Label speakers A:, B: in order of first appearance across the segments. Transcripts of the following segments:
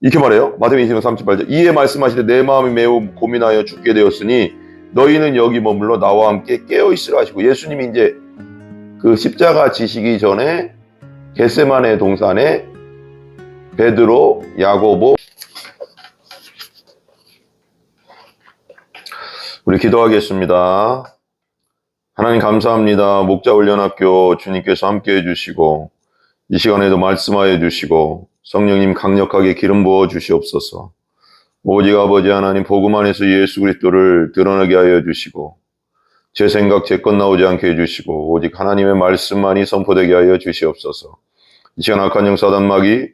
A: 이렇게 말해요. 마태복음 20장 38절. 이에 말씀하시되 내 마음이 매우 고민하여 죽게 되었으니 너희는 여기 머물러 나와 함께 깨어있으라 하시고, 예수님이 이제 그 십자가 지시기 전에 겟세마네 동산에 베드로, 야고보, 우리 기도하겠습니다. 하나님 감사합니다. 목자훈련학교 주님께서 함께 해주시고 이 시간에도 말씀하여 주시고 성령님 강력하게 기름 부어 주시옵소서. 오직 아버지 하나님 복음 안에서 예수 그리스도를 드러나게 하여 주시고 제 생각 제 것 나오지 않게 해주시고 오직 하나님의 말씀만이 선포되게 하여 주시옵소서. 이 시간 악한 영 사단마귀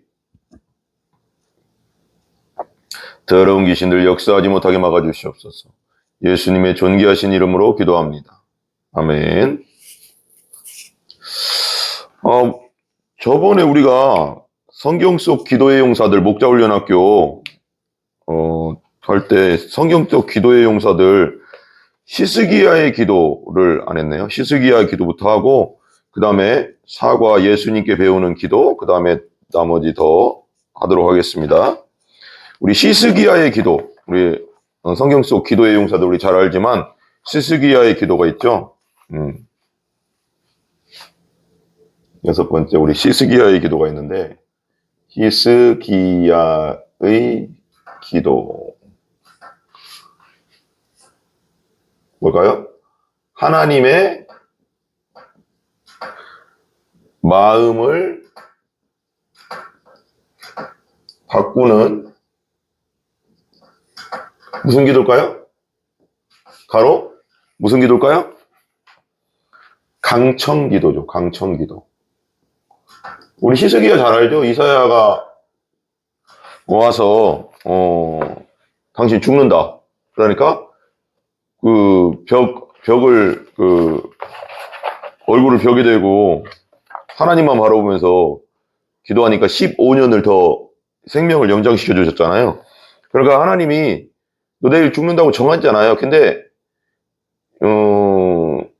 A: 더러운 귀신들 역사하지 못하게 막아주시옵소서. 예수님의 존귀하신 이름으로 기도합니다. 아멘. 저번에 우리가 성경 속 기도의 용사들 목자훈련학교 할 때 성경 속 기도의 용사들 히스기야의 기도를 안 했네요. 히스기야의 기도부터 하고 그 다음에 사과 예수님께 배우는 기도, 그 다음에 나머지 더 하도록 하겠습니다. 우리 히스기야의 기도, 우리 성경 속 기도의 용사들 우리 잘 알지만 히스기야의 기도가 있죠. 6번째 우리 히스기야의 기도가 있는데 히스기야의 기도 뭘까요? 하나님의 마음을 바꾸는 무슨 기도일까요? 가로 무슨 기도일까요? 강청기도죠. 강청기도. 우리 히스기야 잘 알죠? 이사야가 와서 당신 죽는다. 그러니까 그 벽을 얼굴을 벽에 대고 하나님만 바라보면서 기도하니까 15년을 더 생명을 연장시켜 주셨잖아요. 그러니까 하나님이 너 내일 죽는다고 정했잖아요. 근데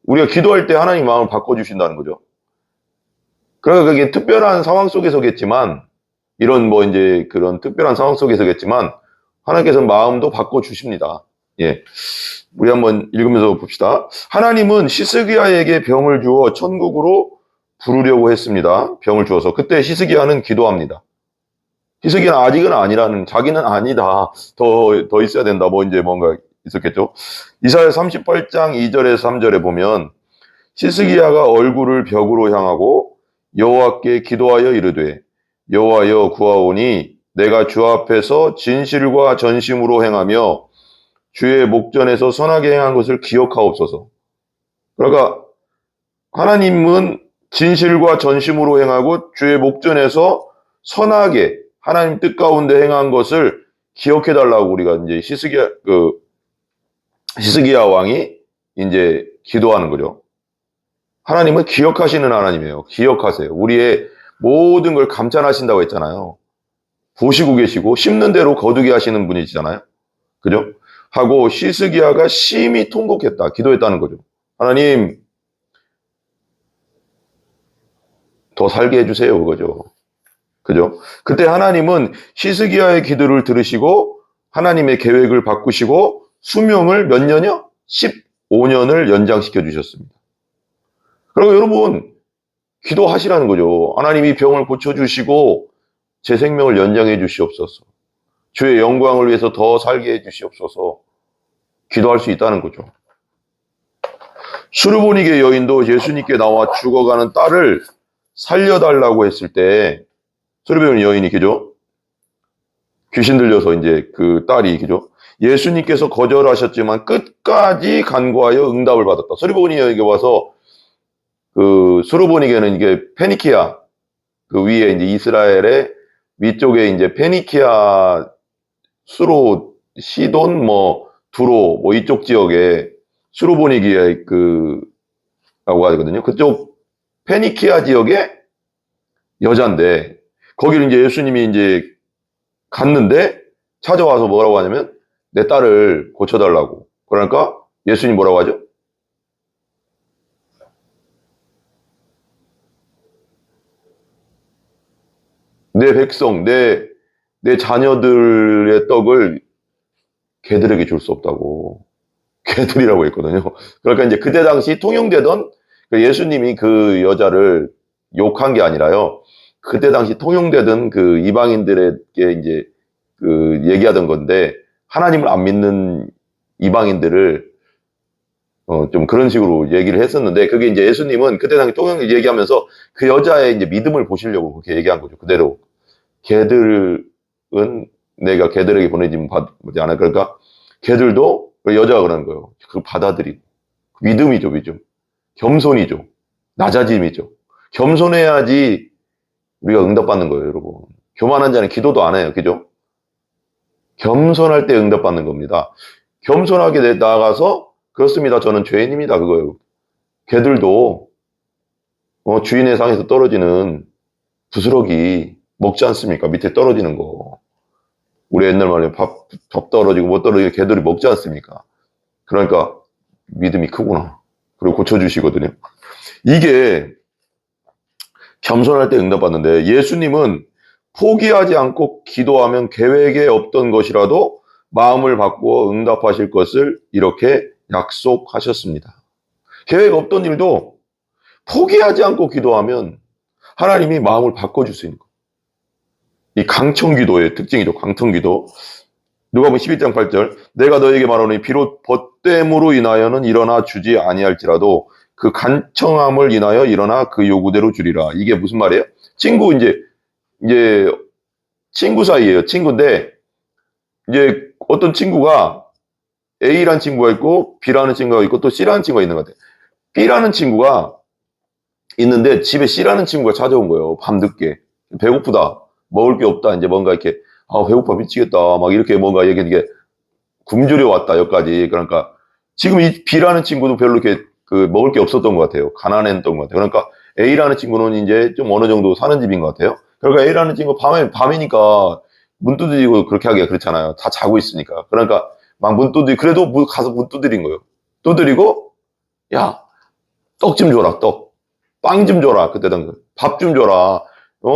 A: 우리가 기도할 때 하나님 마음을 바꿔주신다는 거죠. 그러니까 그게 특별한 상황 속에서겠지만 이런 이제 그런 특별한 상황 속에서겠지만 하나님께서는 마음도 바꿔주십니다. 예. 우리 한번 읽으면서 봅시다. 하나님은 히스기야에게 병을 주어 천국으로 부르려고 했습니다. 병을 주어서. 그때 히스기야는 기도합니다. 히스기야는 아직은 아니라는, 자기는 아니다. 더 있어야 된다. 이제 뭔가 있었겠죠. 이사야 38장 2절에서 3절에 보면 히스기야가 얼굴을 벽으로 향하고 여호와께 기도하여 이르되 여호와여 구하오니 내가 주 앞에서 진실과 전심으로 행하며 주의 목전에서 선하게 행한 것을 기억하옵소서. 그러니까 하나님은 진실과 전심으로 행하고 주의 목전에서 선하게 하나님 뜻 가운데 행한 것을 기억해달라고 우리가 이제 히스기야 왕이 이제 기도하는 거죠. 하나님은 기억하시는 하나님이에요. 기억하세요. 우리의 모든 걸 감찰하신다고 했잖아요. 보시고 계시고 심는 대로 거두게 하시는 분이시잖아요. 그죠? 하고 히스기야가 심히 통곡했다. 기도했다는 거죠. 하나님 더 살게 해주세요. 그거죠. 그죠? 그때 하나님은 히스기야의 기도를 들으시고 하나님의 계획을 바꾸시고 수명을 몇 년이요? 15년을 연장시켜 주셨습니다. 그리고 여러분 기도하시라는 거죠. 하나님이 병을 고쳐주시고 제 생명을 연장해 주시옵소서. 주의 영광을 위해서 더 살게 해 주시옵소서. 기도할 수 있다는 거죠. 수르보니게 여인도 예수님께 나와 죽어가는 딸을 살려달라고 했을 때 수르보니 여인이 그죠? 귀신 들려서 이제 그 딸이 그죠? 예수님께서 거절하셨지만 끝까지 간구하여 응답을 받았다. 수르보니 여인에게 와서 그 수르보니게는 이게 페니키아 그 위에 이제 이스라엘의 위쪽에 이제 페니키아 수로 시돈 두로 이쪽 지역에 수르보니게 라고 하거든요. 그쪽 페니키아 지역의 여자인데 거기를 이제 예수님이 이제 갔는데 찾아와서 뭐라고 하냐면 내 딸을 고쳐달라고. 그러니까 예수님 뭐라고 하죠? 내 백성, 내 내 자녀들의 떡을 개들에게 줄 수 없다고. 개들이라고 했거든요. 그러니까 이제 그때 당시 통용되던 예수님이 그 여자를 욕한 게 아니라요. 그때 당시 통용되던 그 이방인들에게 이제 그 얘기하던 건데, 하나님을 안 믿는 이방인들을 좀 그런 식으로 얘기를 했었는데, 그게 이제 예수님은 그때 당시 통용 얘기하면서 그 여자의 이제 믿음을 보시려고 그렇게 얘기한 거죠. 그대로. 개들은 내가 개들에게 보내지 않아. 그러니까 개들도 그 여자가 그러는 거예요. 그 받아들이고. 믿음이죠, 믿음. 겸손이죠. 낮아짐이죠. 겸손해야지 우리가 응답받는 거예요, 여러분. 교만한 자는 기도도 안 해요. 그죠? 겸손할 때 응답받는 겁니다. 겸손하게 나아가서, 그렇습니다. 저는 죄인입니다. 그거예요. 개들도 주인의 상에서 떨어지는 부스러기 먹지 않습니까? 밑에 떨어지는 거. 우리 옛날 말에 밥 떨어지고 못 떨어지고 개들이 먹지 않습니까? 그러니까 믿음이 크구나. 그리고 고쳐주시거든요. 이게 겸손할 때 응답받는데, 예수님은 포기하지 않고 기도하면 계획에 없던 것이라도 마음을 바꾸어 응답하실 것을 이렇게 약속하셨습니다. 계획 없던 일도 포기하지 않고 기도하면 하나님이 마음을 바꿔줄 수 있는 거예요. 이 강청기도의 특징이죠. 강청기도. 누가복음 11장 8절, 내가 너에게 말하노니 비록 벗됨으로 인하여는 일어나 주지 아니할지라도 그 간청함을 인하여 일어나 그 요구대로 주리라. 이게 무슨 말이에요? 친구, 이제 친구 사이예요. 친구인데, 이제 어떤 친구가 A라는 친구가 있고 B라는 친구가 있고 또 C라는 친구가 있는 것 같아요. B라는 친구가 있는데 집에 C라는 친구가 찾아온 거예요. 밤늦게. 배고프다. 먹을 게 없다. 이제 뭔가 이렇게, 배고파 미치겠다. 막 이렇게 뭔가 이게 굶주려 왔다. 여기까지. 그러니까 지금 이 B라는 친구도 별로 이렇게 먹을 게 없었던 것 같아요. 가난했던 것 같아요. 그러니까 A라는 친구는 이제 좀 어느 정도 사는 집인 것 같아요. 그러니까 A라는 친구 밤이니까 문 두드리고 그렇게 하기가 그렇잖아요. 다 자고 있으니까. 그러니까 막 문 두드리고, 그래도 가서 문 두드린 거예요. 두드리고, 야, 떡 좀 줘라, 떡. 빵 좀 줘라. 그때 당시. 밥 좀 줘라.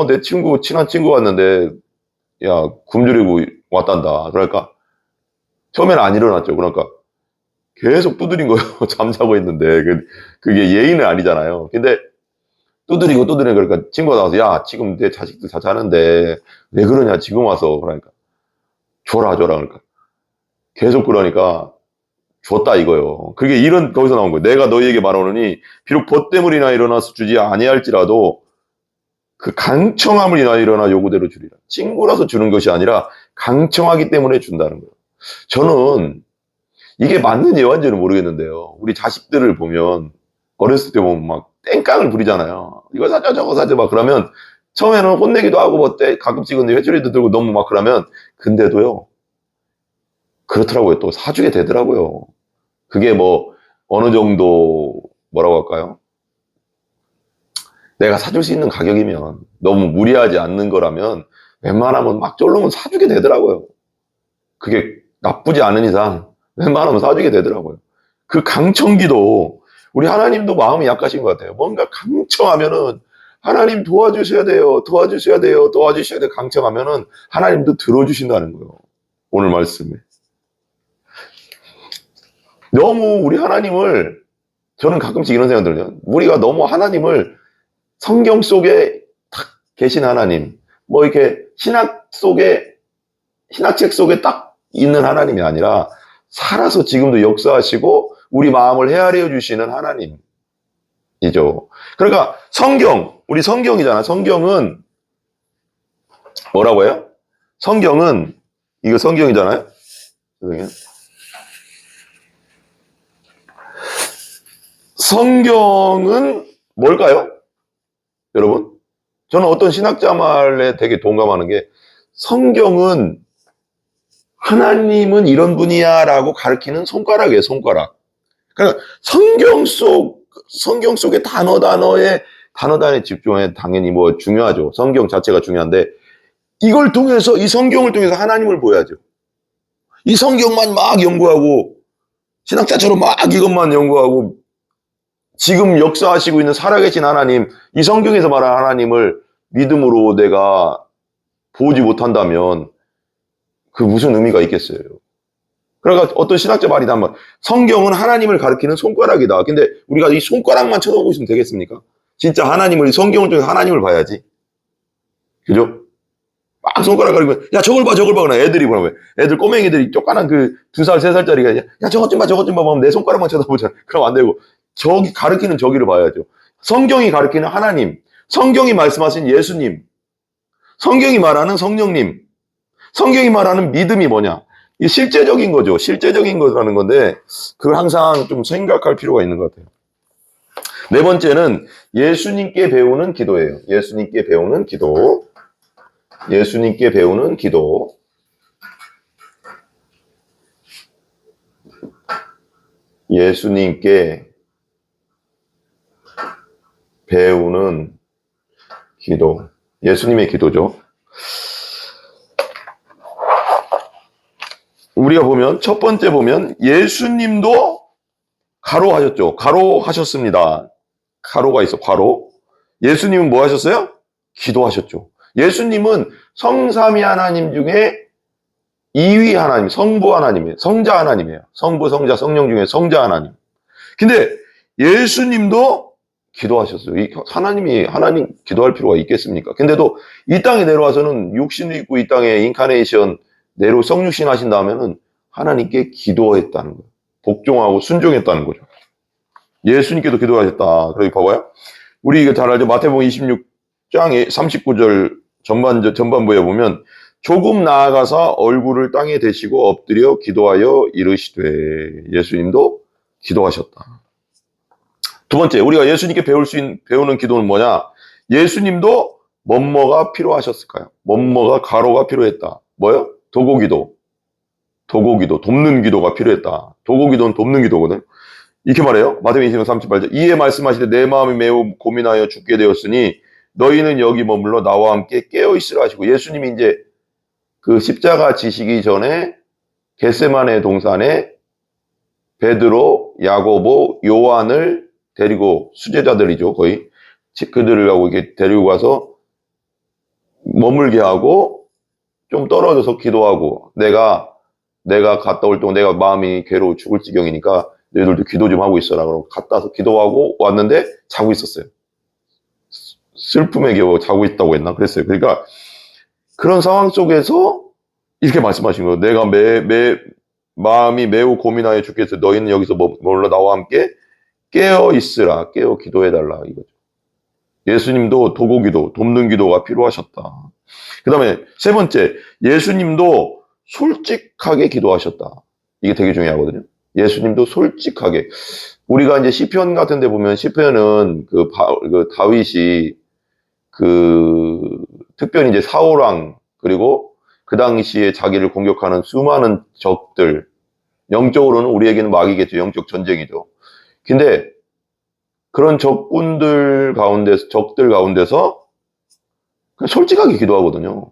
A: 내 친한 친구 왔는데, 야, 굶주리고 왔단다. 그러니까, 처음에는 안 일어났죠. 그러니까, 계속 두드린 거예요. 잠자고 있는데. 그게 예의는 아니잖아요. 근데, 두드리고, 그러니까 친구가 나와서, 야, 지금 내 자식들 다 자는데, 왜 그러냐, 지금 와서. 그러니까, 줘라. 그러니까. 계속 그러니까, 줬다 이거요. 그게 거기서 나온 거예요. 내가 너희에게 말하노니, 비록 벗됨을 인하여 일어나서 주지 아니할지라도, 그 강청함을 인하여 일어나 요구대로 주리라. 친구라서 주는 것이 아니라 강청하기 때문에 준다는 거예요. 저는 이게 맞는 예화인지는 모르겠는데요. 우리 자식들을 보면 어렸을 때 보면 막 땡깡을 부리잖아요. 이거 사줘 저거 사줘 막 그러면 처음에는 혼내기도 하고 뭐 가끔씩은 회초리도 들고 너무 막 그러면, 근데도요 그렇더라고요. 또 사주게 되더라고요. 그게 뭐 어느 정도 뭐라고 할까요? 내가 사줄 수 있는 가격이면, 너무 무리하지 않는 거라면 웬만하면 막 쫄르면 사주게 되더라고요. 그게 나쁘지 않은 이상 웬만하면 사주게 되더라고요. 그 강청기도, 우리 하나님도 마음이 약하신 것 같아요. 뭔가 강청하면은 하나님 도와주셔야 돼요. 강청하면은 하나님도 들어주신다는 거예요. 오늘 말씀에. 너무 우리 하나님을, 저는 가끔씩 이런 생각 들어요. 우리가 너무 하나님을 성경 속에 딱 계신 하나님, 뭐 이렇게 신학책 속에 딱 있는 하나님이 아니라 살아서 지금도 역사하시고 우리 마음을 헤아려 주시는 하나님이죠. 그러니까 우리 성경이잖아. 성경은 뭐라고 해요? 성경은, 이거 성경이잖아요. 성경은 뭘까요? 여러분, 저는 어떤 신학자 말에 되게 동감하는 게, 성경은 하나님은 이런 분이야 라고 가르치는 손가락이에요. 손가락. 그러니까 성경 속의 단어에 집중해 당연히 뭐 중요하죠. 성경 자체가 중요한데, 이 성경을 통해서 하나님을 보여야죠. 이 성경만 막 연구하고, 신학자처럼 막 이것만 연구하고, 지금 역사하시고 있는 살아계신 하나님, 이 성경에서 말하는 하나님을 믿음으로 내가 보지 못한다면 그 무슨 의미가 있겠어요. 그러니까 어떤 신학자 말이 한번 성경은 하나님을 가리키는 손가락이다. 근데 우리가 이 손가락만 쳐다보고 있으면 되겠습니까? 진짜 하나님을, 성경을 통해서 하나님을 봐야지. 그죠? 막 손가락 가리고, 야, 저걸 봐, 저걸 봐. 그러나 애들이 보면, 애들, 꼬맹이들이 쪼까난 그 2살, 3살짜리가, 야, 저것 좀 봐, 저것 좀 봐. 하면 내 손가락만 쳐다보잖아. 그럼 안 되고, 저기 가리키는 저기를 봐야죠. 성경이 가리키는 하나님, 성경이 말씀하신 예수님, 성경이 말하는 성령님, 성경이 말하는 믿음이 뭐냐? 이게 실제적인 거죠. 실제적인 거라는 건데, 그걸 항상 좀 생각할 필요가 있는 것 같아요. 네 번째는 예수님께 배우는 기도예요. 예수님께 배우는 기도. 예수님께 배우는 기도. 예수님께 배우는 기도. 예수님의 기도죠. 우리가 보면, 첫 번째 보면, 예수님도 가로하셨죠. 가로하셨습니다. 가로가 있어, 가로. 예수님은 뭐 하셨어요? 기도하셨죠. 예수님은 성삼위 하나님 중에 2위 하나님, 성부 하나님이에요. 성자 하나님이에요. 성부, 성자, 성령 중에 성자 하나님. 근데 예수님도 기도하셨어요. 하나님 기도할 필요가 있겠습니까? 근데도 이 땅에 내려와서는 육신을 입고 이 땅에 인카네이션 성육신 하신 다음에는 하나님께 기도했다는 거예요. 복종하고 순종했다는 거죠. 예수님께도 기도하셨다. 그러기 봐봐요. 우리 이거 잘 알죠? 마태복음 26장 39절 전반부에 보면 조금 나아가서 얼굴을 땅에 대시고 엎드려 기도하여 이르시되 예수님도 기도하셨다. 두 번째, 우리가 예수님께 배우는 기도는 뭐냐? 예수님도 뭐뭐가 필요하셨을까요? 뭐뭐가 가로가 필요했다. 뭐요? 도고기도, 돕는 기도가 필요했다. 도고기도는 돕는 기도거든. 이렇게 말해요. 마태복음 26장 38절. 이에 말씀하시되 내 마음이 매우 고민하여 죽게 되었으니 너희는 여기 머물러 나와 함께 깨어 있으라 하시고, 예수님이 이제 그 십자가 지시기 전에 겟세마네 동산에 베드로, 야고보, 요한을 데리고, 수제자들이죠, 거의. 그들을 하고 이렇게 데리고 가서 머물게 하고 좀 떨어져서 기도하고, 내가 갔다 올 동안 내가 마음이 괴로워 죽을 지경이니까 너희들도 기도 좀 하고 있어라. 그러고 갔다 와서 기도하고 왔는데 자고 있었어요. 슬픔에 겨워 자고 있다고 했나? 그랬어요. 그러니까 그런 상황 속에서 이렇게 말씀하신 거예요. 내가 마음이 매우 고민하여 죽겠어. 너희는 여기서 머물러 나와 함께 깨어 있으라. 깨어 기도해달라. 이거죠. 예수님도 도고기도, 돕는 기도가 필요하셨다. 그 다음에 세 번째, 예수님도 솔직하게 기도하셨다. 이게 되게 중요하거든요. 예수님도 솔직하게. 우리가 이제 시편 같은 데 보면, 시편은 그 다윗이 특별히 이제 사울왕, 그리고 그 당시에 자기를 공격하는 수많은 적들, 영적으로는 우리에게는 마귀겠죠. 영적 전쟁이죠. 근데 그런 적들 가운데서 그냥 솔직하게 기도하거든요.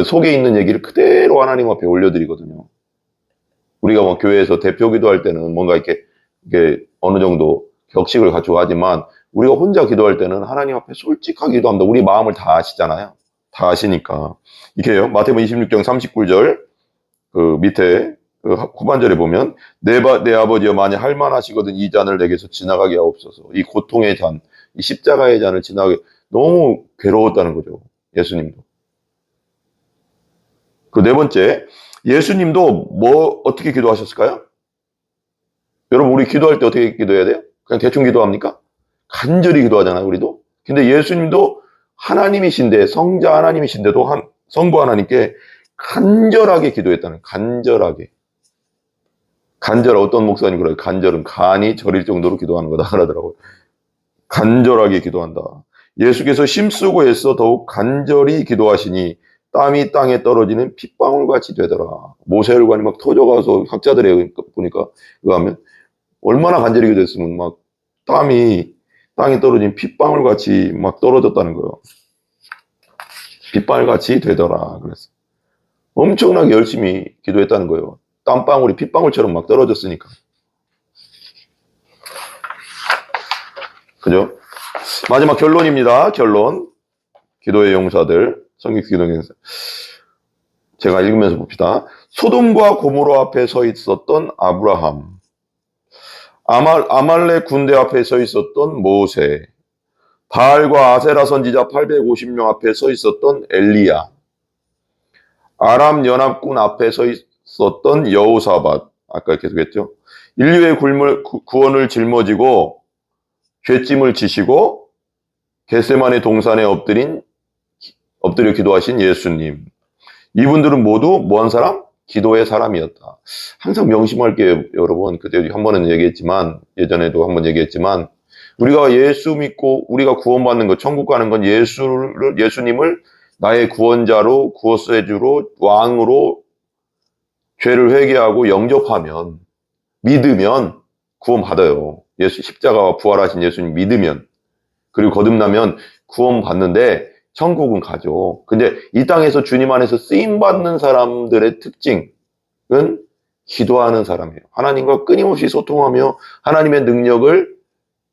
A: 속에 있는 얘기를 그대로 하나님 앞에 올려드리거든요. 우리가 뭐 교회에서 대표 기도할 때는 뭔가 이렇게 어느 정도 격식을 갖추고 하지만, 우리가 혼자 기도할 때는 하나님 앞에 솔직하게 기도합니다. 우리 마음을 다 아시잖아요. 다 아시니까. 이렇게 해요. 마태복음 26장 39절, 밑에, 후반절에 보면, 내 아버지여 만약 할만하시거든 이 잔을 내게서 지나가게 하옵소서. 이 고통의 잔, 이 십자가의 잔을 지나가게. 너무 괴로웠다는 거죠. 예수님도. 그 네 번째, 예수님도 어떻게 기도하셨을까요? 여러분, 우리 기도할 때 어떻게 기도해야 돼요? 그냥 대충 기도합니까? 간절히 기도하잖아요, 우리도. 근데 예수님도 하나님이신데, 성자 하나님이신데도 성부 하나님께 간절하게 기도했다는, 간절하게. 어떤 목사님 그래요? 간절은 간이 저릴 정도로 기도하는 거다 그러더라고요. 간절하게 기도한다. 예수께서 힘쓰고 애써 더욱 간절히 기도하시니 땀이 땅에 떨어지는 핏방울같이 되더라. 모세혈관이 막 터져가서 학자들에 보니까 그거 하면 얼마나 간절히 기도했으면 막 땀이 땅에 떨어진 핏방울같이 막 떨어졌다는 거예요. 핏방울같이 되더라. 그래서 엄청나게 열심히 기도했다는 거예요. 땀방울이 핏방울처럼 막 떨어졌으니까. 그죠? 마지막 결론입니다. 결론. 기도의 용사들, 성경 기도의 용사. 제가 읽으면서 봅시다. 소돔과 고모라 앞에 서 있었던 아브라함, 아말렉 군대 앞에 서 있었던 모세, 바알과 아세라 선지자 850명 앞에 서 있었던 엘리야, 아람 연합군 앞에 서 있었던 여호사밧, 아까 계속했죠. 인류의 구원을 짊어지고 죄짐을 지시고 겟세마네 동산에 엎드려 기도하신 예수님. 이분들은 모두 뭐한 사람? 기도의 사람이었다. 항상 명심할게요, 여러분. 그때 한 번은 얘기했지만, 예전에도 한 번 얘기했지만, 우리가 예수 믿고 우리가 구원받는 것, 천국 가는 건 예수님을 나의 구원자로, 구원세주로, 왕으로 죄를 회개하고 영접하면, 믿으면 구원받아요. 예수 십자가와 부활하신 예수님 믿으면, 그리고 거듭나면 구원받는데 천국은 가죠. 근데 이 땅에서 주님 안에서 쓰임받는 사람들의 특징은 기도하는 사람이에요. 하나님과 끊임없이 소통하며 하나님의 능력을,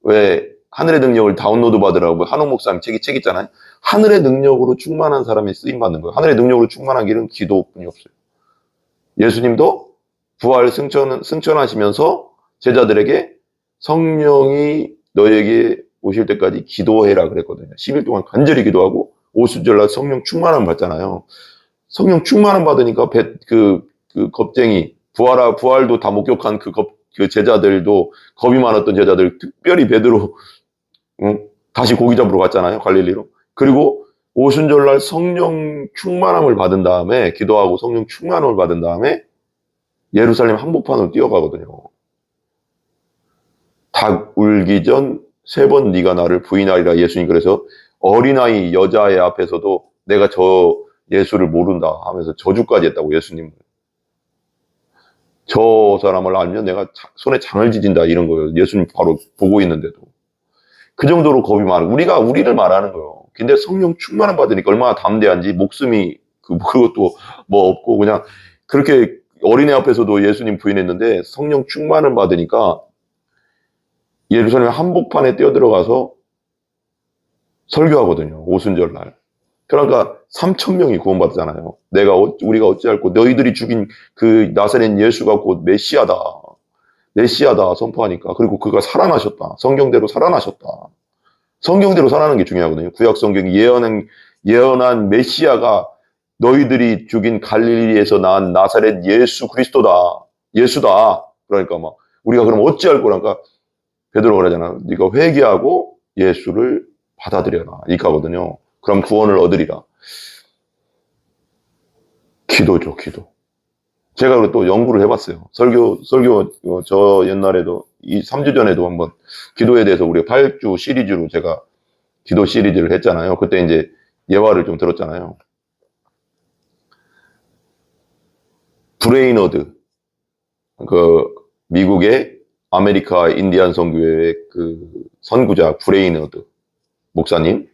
A: 왜 하늘의 능력을 다운로드 받으라고 한옥 목사님 책 있잖아요. 하늘의 능력으로 충만한 사람이 쓰임받는 거예요. 하늘의 능력으로 충만한 길은 기도뿐이 없어요. 예수님도 부활 승천하시면서 제자들에게 성령이 너에게 오실 때까지 기도해라 그랬거든요. 10일 동안 간절히 기도하고 오순절날 성령 충만함 받잖아요. 성령 충만함 받으니까 그 겁쟁이 부활도 다 목격한 그 제자들도, 겁이 많았던 제자들, 특별히 베드로 다시 고기 잡으러 갔잖아요. 갈릴리로. 그리고 오순절날 성령 충만함을 받은 다음에, 기도하고 성령 충만함을 받은 다음에 예루살렘 한복판으로 뛰어가거든요. 닭 울기 전 3번 네가 나를 부인하리라. 예수님 그래서 어린아이 여자애 앞에서도 내가 저 예수를 모른다 하면서 저주까지 했다고. 예수님, 저 사람을 알면 내가 손에 장을 지진다, 이런 거예요. 예수님 바로 보고 있는데도. 그 정도로 겁이 많아요. 우리를 말하는 거예요. 근데 성령 충만함 받으니까 얼마나 담대한지, 목숨이 그것도 뭐 없고 그냥 그렇게 어린애 앞에서도 예수님 부인했는데, 성령 충만함 받으니까 예루살렘 한복판에 뛰어들어가서 설교하거든요. 오순절날. 그러니까 3,000명이 구원받잖아요. 우리가 어찌할꼬, 너희들이 죽인 그 나사렛 예수가 곧 메시아다 선포하니까. 그리고 그가 살아나셨다. 성경대로 살아나셨다. 성경대로 살아나는 게 중요하거든요. 구약 성경이 예언한 메시아가 너희들이 죽인 갈릴리에서 난 나사렛 예수 그리스도다. 예수다. 그러니까 막 우리가 그럼 어찌할 거라니까 베드로가 그러잖아. 네가 회개하고 예수를 받아들여라. 이거거든요. 그럼 구원을 얻으리라. 기도죠, 기도. 제가 또 연구를 해봤어요. 설교, 저 옛날에도, 3주 전에도 한번 기도에 대해서 우리가 8주 시리즈로 제가 기도 시리즈를 했잖아요. 그때 이제 예화를 좀 들었잖아요. 브레이너드, 미국의 아메리카 인디안 선교회의 그 선구자 브레이너드 목사님.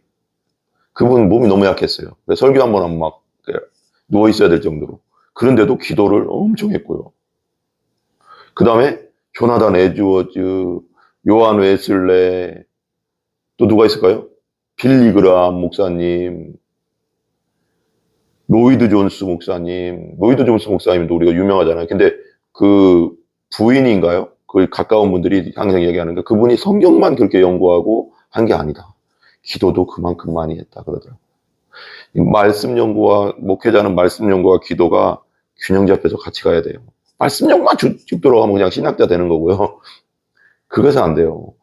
A: 그분 몸이 너무 약했어요. 설교 한 번 하면 막 누워 있어야 될 정도로. 그런데도 기도를 엄청 했고요. 그 다음에 조나단 에드워즈, 요한 웨슬레, 또 누가 있을까요? 빌리 그람 목사님, 로이드 존스 목사님도 우리가 유명하잖아요. 근데 그 부인인가요? 그 가까운 분들이 항상 얘기하는 게, 그분이 성경만 그렇게 연구하고 한 게 아니다. 기도도 그만큼 많이 했다 그러더라고요. 말씀 연구와, 목회자는 말씀 연구와 기도가 균형 잡혀서 같이 가야 돼요. 말씀 연구만 쭉 들어가면 그냥 신학자 되는 거고요. 그것은 안 돼요.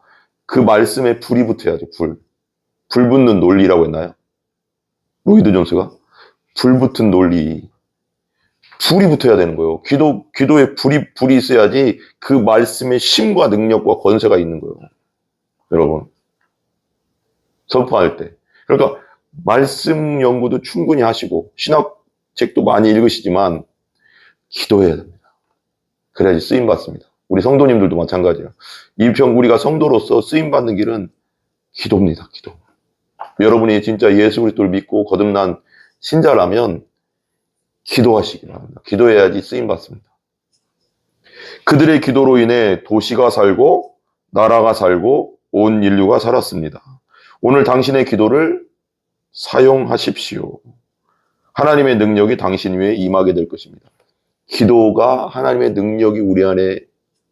A: 그 말씀에 불이 붙어야죠. 불 붙는 논리라고 했나요? 로이드 존스가? 불 붙은 논리. 불이 붙어야 되는 거예요. 기도에 불이 있어야지 그 말씀의 힘과 능력과 권세가 있는 거예요. 여러분. 선포할 때. 그러니까 말씀 연구도 충분히 하시고 신학책도 많이 읽으시지만 기도해야 됩니다. 그래야지 쓰임받습니다. 우리 성도님들도 마찬가지예요. 우리가 성도로서 쓰임받는 길은 기도입니다. 기도. 여러분이 진짜 예수 그리스도를 믿고 거듭난 신자라면 기도하시기 바랍니다. 기도해야지 쓰임받습니다. 그들의 기도로 인해 도시가 살고 나라가 살고 온 인류가 살았습니다. 오늘 당신의 기도를 사용하십시오. 하나님의 능력이 당신 위에 임하게 될 것입니다. 기도가 하나님의 능력이 우리 안에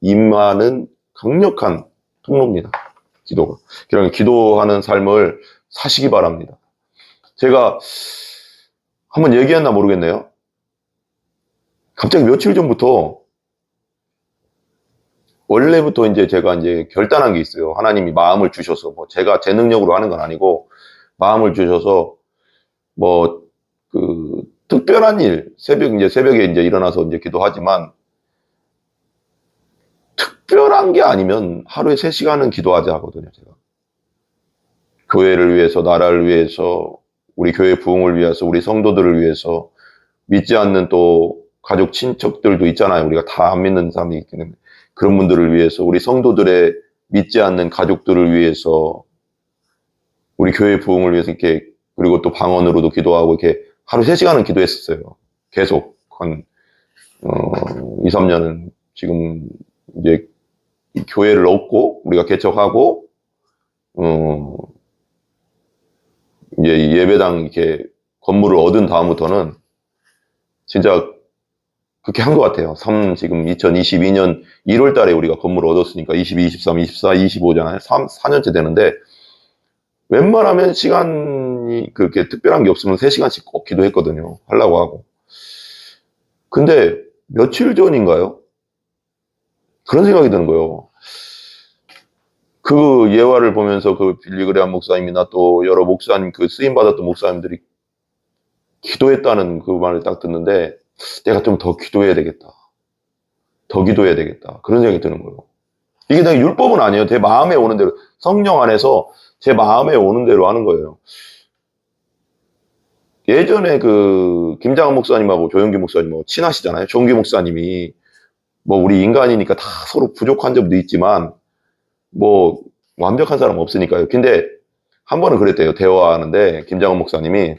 A: 임하는 강력한 통로입니다. 기도가. 그러니까 기도하는 삶을 사시기 바랍니다. 제가 한번 얘기했나 모르겠네요. 갑자기 며칠 전부터 원래부터 이제 제가 이제 결단한 게 있어요. 하나님이 마음을 주셔서 뭐 제가 제 능력으로 하는 건 아니고 마음을 주셔서 뭐 그 특별한 일 새벽에 이제 일어나서 이제 기도하지만 특별한 게 아니면 하루에 3시간은 기도하자 하거든요, 제가. 교회를 위해서, 나라를 위해서, 우리 교회 부흥을 위해서, 우리 성도들을 위해서, 믿지 않는 또 가족, 친척들도 있잖아요. 우리가 다 안 믿는 사람이 있기 때문에. 그런 분들을 위해서, 우리 성도들의 믿지 않는 가족들을 위해서, 우리 교회 부흥을 위해서 이렇게, 그리고 또 방언으로도 기도하고 이렇게 하루 3시간은 기도했었어요. 계속. 한, 2, 3년은 지금 이제 교회를 얻고, 우리가 개척하고, 이제 예배당 이렇게 건물을 얻은 다음부터는 진짜 그렇게 한 것 같아요. 지금 2022년 1월 달에 우리가 건물을 얻었으니까 22, 23, 24, 25잖아요. 4년째 되는데 웬만하면 시간이 그렇게 특별한 게 없으면 3시간씩 꼭 기도했거든요. 하려고 하고. 근데 며칠 전인가요? 그런 생각이 드는 거예요. 그 예화를 보면서 그 빌리그레한 목사님이나 또 여러 목사님, 그 쓰임받았던 목사님들이 기도했다는 그 말을 딱 듣는데 내가 좀 더 기도해야 되겠다. 더 기도해야 되겠다. 그런 생각이 드는 거예요. 이게 다 율법은 아니에요. 제 마음에 오는 대로, 성령 안에서 제 마음에 오는 대로 하는 거예요. 예전에 그 김장한 목사님하고 조영기 목사님하고 친하시잖아요. 조영기 목사님이 뭐 우리 인간이니까 다 서로 부족한 점도 있지만 뭐 완벽한 사람 없으니까요. 근데 한 번은 그랬대요. 대화하는데 김장한 목사님이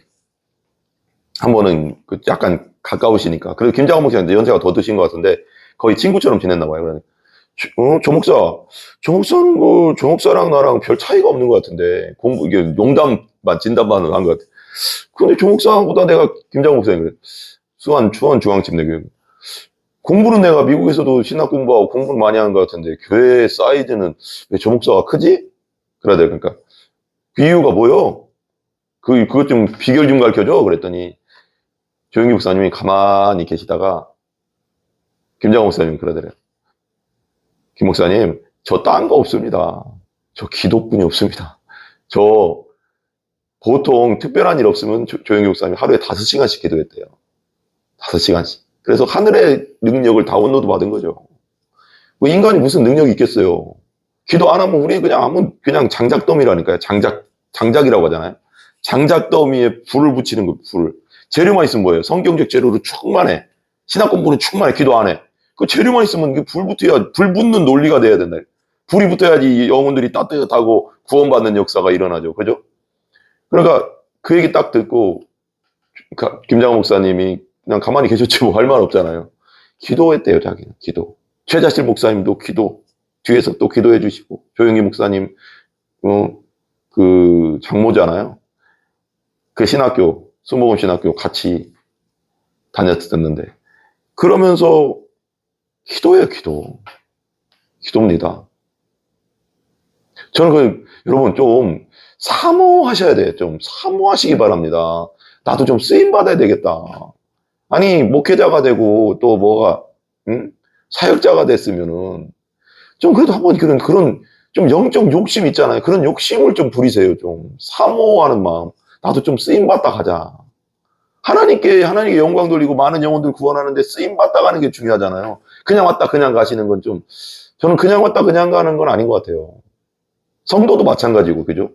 A: 한 번은 그 약간 가까우시니까. 그래서 김장한 목사님한테 연세가 더 드신 것 같은데 거의 친구처럼 지냈나 봐요. 그러니까 조 목사, 조 목사랑 나랑 별 차이가 없는 것 같은데 이게 농담만 진담만을 한 것 같아. 근데 조 목사보다 내가 김장한 목사님 그래. 수원 중앙집 내교육. 공부는 내가 미국에서도 신학 공부하고 공부를 많이 하는 것 같은데 교회 사이즈는 왜 조 목사가 크지? 그래야 돼. 그러니까 그 이유가 뭐요? 그것 좀 비결 좀 가르쳐줘. 그랬더니 조영기 목사님이 가만히 계시다가 김장호 목사님이 그러더래요. 김 목사님, 저 딴 거 없습니다. 저 기도뿐이 없습니다. 저 보통 특별한 일 없으면 조영기 목사님이 하루에 5시간씩 기도했대요. 5시간씩. 그래서 하늘의 능력을 다운로드 받은 거죠. 뭐 인간이 무슨 능력이 있겠어요. 기도 안 하면 우리 그냥 장작더미라니까요. 장작이라고 하잖아요. 장작더미에 불을 붙이는 거, 불. 재료만 있으면 뭐예요? 성경적 재료로 충만해. 신학 공부는 충만해. 기도 안 해. 그 재료만 있으면 불 붙는 논리가 돼야 된다. 불이 붙어야지 영혼들이 따뜻하고 구원받는 역사가 일어나죠. 그죠? 그러니까 그 얘기 딱 듣고 김장호 목사님이 그냥 가만히 계셨지 뭐 할 말 없잖아요. 기도했대요, 자기는. 기도. 최자실 목사님도 기도. 뒤에서 또 기도해 주시고. 조영기 목사님, 그 장모잖아요. 그 신학교, 수목원 신학교 같이 다녔었는데. 그러면서 기도예요, 기도. 기도입니다. 저는 여러분 좀 사모하셔야 돼요. 좀 사모하시기 바랍니다. 나도 좀 쓰임받아야 되겠다. 아니, 목회자가 되고 또 뭐가, 사역자가 됐으면은 좀 그래도 한번 그런 좀 영적 욕심 있잖아요. 그런 욕심을 좀 부리세요. 좀 사모하는 마음. 나도 좀 쓰임받다 가자. 하나님께 영광 돌리고 많은 영혼들 구원하는데 쓰임받다 가는 게 중요하잖아요. 그냥 왔다 그냥 가시는 건 저는 그냥 왔다 그냥 가는 건 아닌 것 같아요. 성도도 마찬가지고, 그죠?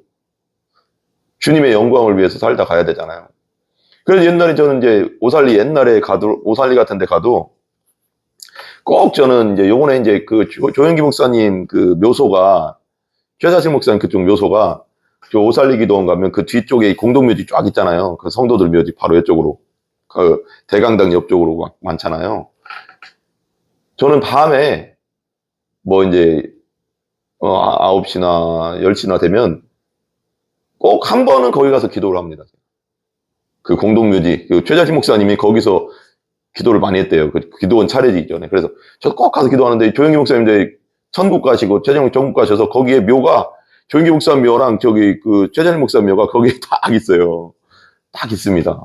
A: 주님의 영광을 위해서 살다 가야 되잖아요. 그래서 옛날에 저는 이제 오살리 같은 데 가도 꼭 저는 이제 요번에 이제 그 조영기 목사님 그 묘소가, 최사실 목사님 그쪽 묘소가 저 오살리 기도원 가면 그 뒤쪽에 공동묘지 쫙 있잖아요. 그 성도들 묘지 바로 이쪽으로. 그 대강당 옆쪽으로 많잖아요. 저는 밤에 뭐 이제 9시나 10시나 되면 꼭 한 번은 거기 가서 기도를 합니다. 그 공동묘지, 그 최자신 목사님이 거기서 기도를 많이 했대요. 그 기도원 차려지기 전에. 그래서 저도 꼭 가서 기도하는데 조영기 목사님 이제 천국 가시고 최자신 전국 가셔서 거기에 묘가 조영기 목사 묘랑 저기 그 최자신 목사 묘가 거기에 딱 있어요. 딱 있습니다.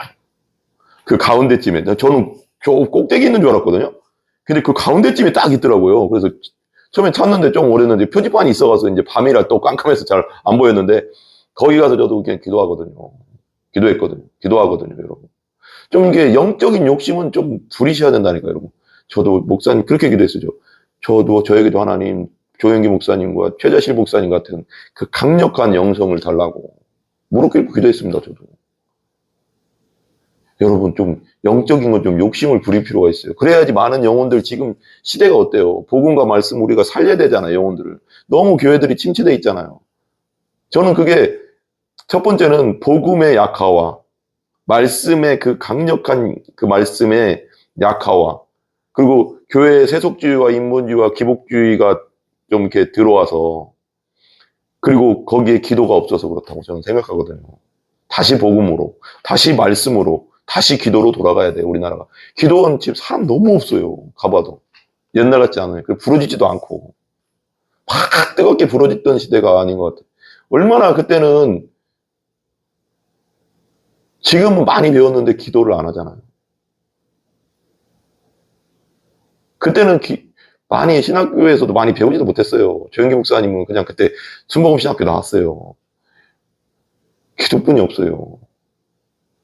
A: 그 가운데쯤에. 저는 저 꼭대기 있는 줄 알았거든요. 근데 그 가운데쯤에 딱 있더라고요. 그래서 처음에 찾는데 좀 오랬는데 표지판이 있어가서 이제 밤이라 또 깜깜해서 잘 안 보였는데 거기 가서 저도 그냥 기도하거든요. 기도했거든요. 기도하거든요, 여러분. 좀 이게 영적인 욕심은 좀 부리셔야 된다니까요, 여러분. 저도 목사님 그렇게 기도했어요. 저도 저에게도 하나님, 조영기 목사님과 최자실 목사님 같은 그 강력한 영성을 달라고 무릎 꿇고 기도했습니다, 저도. 여러분 좀 영적인 건 좀 욕심을 부릴 필요가 있어요. 그래야지 많은 영혼들 지금 시대가 어때요? 복음과 말씀 우리가 살려야 되잖아요, 영혼들을. 너무 교회들이 침체돼 있잖아요. 저는 그게 첫 번째는 복음의 약화와 말씀의 그 강력한 그 말씀의 약화와 그리고 교회의 세속주의와 인본주의와 기복주의가 좀 이렇게 들어와서 그리고 거기에 기도가 없어서 그렇다고 저는 생각하거든요. 다시 복음으로, 다시 말씀으로, 다시 기도로 돌아가야 돼요, 우리나라가. 기도원 집 사람 너무 없어요, 가봐도. 옛날 같지 않아요. 부러지지도 않고. 막 뜨겁게 부러졌던 시대가 아닌 것 같아요. 얼마나 그때는 지금은 많이 배웠는데 기도를 안 하잖아요. 그때는 많이 신학교에서도 많이 배우지도 못했어요. 조영기 목사님은 그냥 그때 순복음 신학교 나왔어요. 기도뿐이 없어요.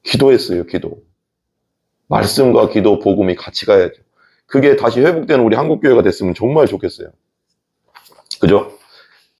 A: 기도했어요, 기도. 말씀과 기도, 복음이 같이 가야죠. 그게 다시 회복되는 우리 한국교회가 됐으면 정말 좋겠어요. 그죠?